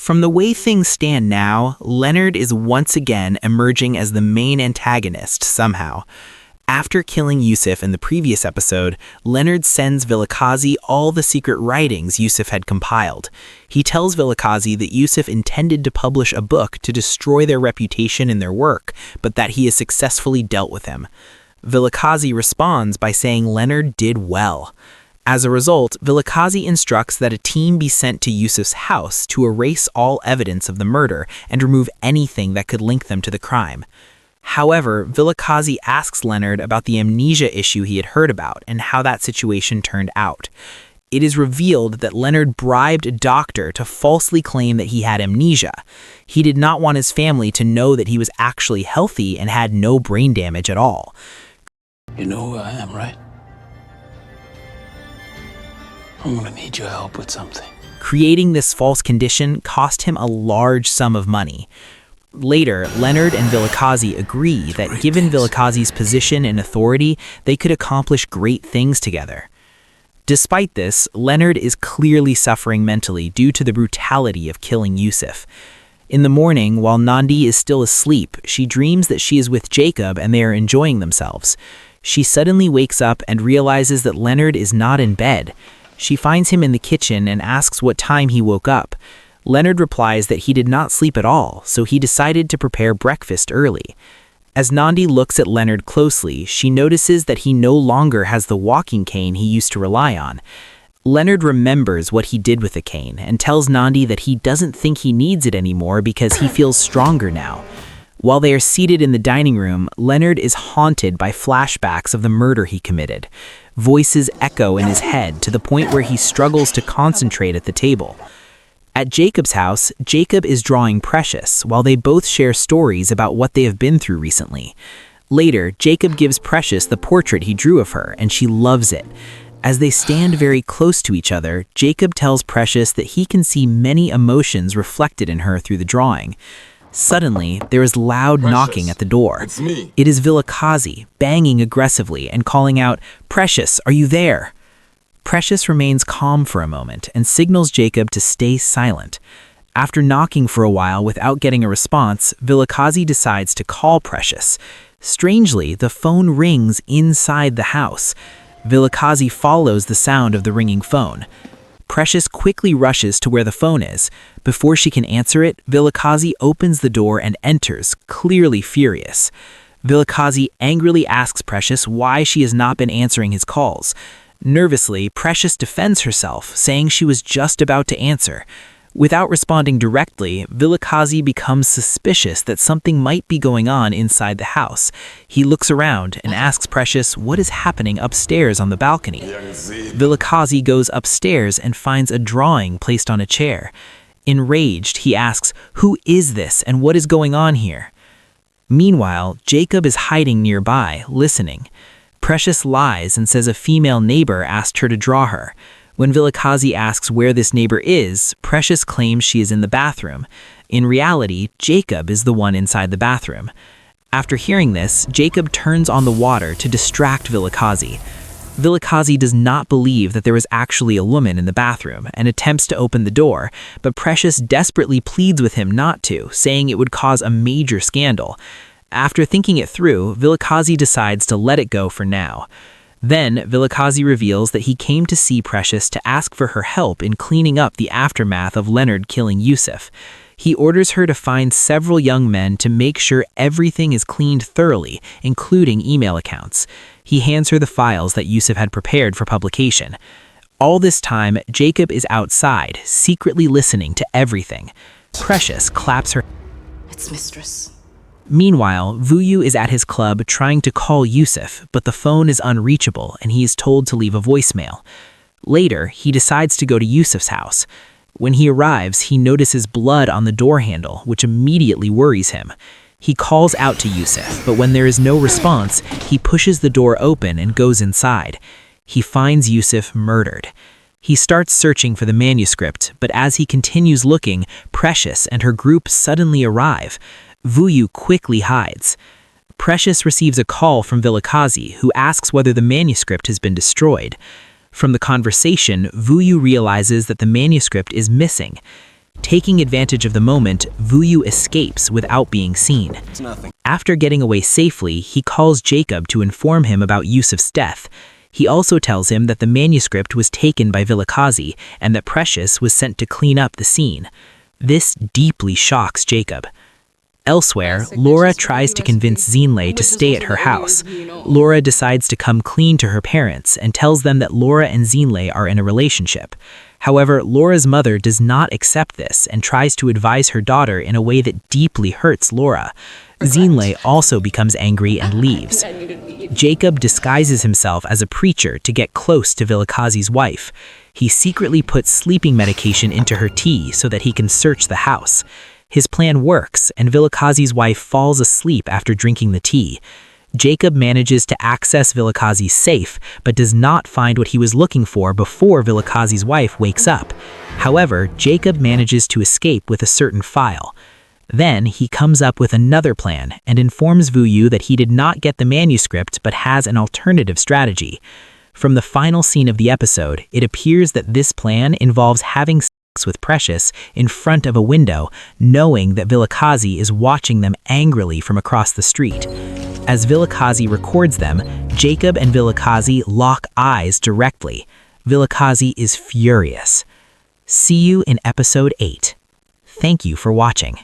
From the way things stand now, Leonard is once again emerging as the main antagonist somehow. After killing Yusuf in the previous episode, Leonard sends Velicazi all the secret writings Yusuf had compiled. He tells Velicazi that Yusuf intended to publish a book to destroy their reputation in their work, but that he has successfully dealt with him. Velicazi responds by saying Leonard did well. As a result, Velicazi instructs that a team be sent to Yusuf's house to erase all evidence of the murder and remove anything that could link them to the crime. However, Vilakazi asks Leonard about the amnesia issue he had heard about and how that situation turned out. It is revealed that Leonard bribed a doctor to falsely claim that he had amnesia. He did not want his family to know that he was actually healthy and had no brain damage at all. You know who I am, right? I'm gonna need your help with something. Creating this false condition cost him a large sum of money. Later, Leonard and Vilakazi agree that given Vilakazi's position and authority, they could accomplish great things together. Despite this, Leonard is clearly suffering mentally due to the brutality of killing Yusuf. In the morning, while Nandi is still asleep, she dreams that she is with Jacob and they are enjoying themselves. She suddenly wakes up and realizes that Leonard is not in bed. She finds him in the kitchen and asks what time he woke up. Leonard replies that he did not sleep at all, so he decided to prepare breakfast early. As Nandi looks at Leonard closely, she notices that he no longer has the walking cane he used to rely on. Leonard remembers what he did with the cane and tells Nandi that he doesn't think he needs it anymore because he feels stronger now. While they are seated in the dining room, Leonard is haunted by flashbacks of the murder he committed. Voices echo in his head to the point where he struggles to concentrate at the table. At Jacob's house, Jacob is drawing Precious while they both share stories about what they have been through recently. Later, Jacob gives Precious the portrait he drew of her, and she loves it. As they stand very close to each other, Jacob tells Precious that he can see many emotions reflected in her through the drawing. Suddenly, there is loud knocking at the door. It's me. It is Vilakazi, banging aggressively and calling out, "Precious, are you there?" Precious remains calm for a moment and signals Jacob to stay silent. After knocking for a while without getting a response, Vilakazi decides to call Precious. Strangely, the phone rings inside the house. Vilakazi follows the sound of the ringing phone. Precious quickly rushes to where the phone is. Before she can answer it, Vilakazi opens the door and enters, clearly furious. Vilakazi angrily asks Precious why she has not been answering his calls. Nervously, Precious defends herself, saying she was just about to answer. Without responding directly, Vilakazi becomes suspicious that something might be going on inside the house. He looks around and asks Precious what is happening upstairs on the balcony. Vilakazi goes upstairs and finds a drawing placed on a chair. Enraged, he asks, "Who is this and what is going on here?" Meanwhile, Jacob is hiding nearby, listening. Precious lies and says a female neighbor asked her to draw her. When Vilakazi asks where this neighbor is, Precious claims she is in the bathroom. In reality, Jacob is the one inside the bathroom. After hearing this, Jacob turns on the water to distract Vilakazi. Vilakazi does not believe that there is actually a woman in the bathroom and attempts to open the door, but Precious desperately pleads with him not to, saying it would cause a major scandal. After thinking it through, Vilakazi decides to let it go for now. Then, Vilakazi reveals that he came to see Precious to ask for her help in cleaning up the aftermath of Leonard killing Yusuf. He orders her to find several young men to make sure everything is cleaned thoroughly, including email accounts. He hands her the files that Yusuf had prepared for publication. All this time, Jacob is outside, secretly listening to everything. Precious claps her. It's mistress. Meanwhile, Vuyu is at his club trying to call Yusuf, but the phone is unreachable and he is told to leave a voicemail. Later, he decides to go to Yusuf's house. When he arrives, he notices blood on the door handle, which immediately worries him. He calls out to Yusuf, but when there is no response, he pushes the door open and goes inside. He finds Yusuf murdered. He starts searching for the manuscript, but as he continues looking, Precious and her group suddenly arrive. Vuyu quickly hides. Precious receives a call from Vilakazi, who asks whether the manuscript has been destroyed. From the conversation, Vuyu realizes that the manuscript is missing. Taking advantage of the moment, Vuyu escapes without being seen. It's nothing. After getting away safely, he calls Jacob to inform him about Yusuf's death. He also tells him that the manuscript was taken by Velicazi and that Precious was sent to clean up the scene. This deeply shocks Jacob. Elsewhere, Laura tries to convince Zinlei to stay at her house. Laura decides to come clean to her parents and tells them that Laura and Zinlei are in a relationship. However, Laura's mother does not accept this and tries to advise her daughter in a way that deeply hurts Laura. Zinlei also becomes angry and leaves. Jacob disguises himself as a preacher to get close to Vilakazi's wife. He secretly puts sleeping medication into her tea so that he can search the house. His plan works, and Vilakazi's wife falls asleep after drinking the tea. Jacob manages to access Vilakazi's safe, but does not find what he was looking for before Vilakazi's wife wakes up. However, Jacob manages to escape with a certain file. Then he comes up with another plan and informs Vuyu that he did not get the manuscript but has an alternative strategy. From the final scene of the episode, it appears that this plan involves having sex with Precious in front of a window, knowing that Velicazi is watching them angrily from across the street. As Velicazi records them, Jacob and Velicazi lock eyes directly. Velicazi is furious. See you in episode 8. Thank you for watching.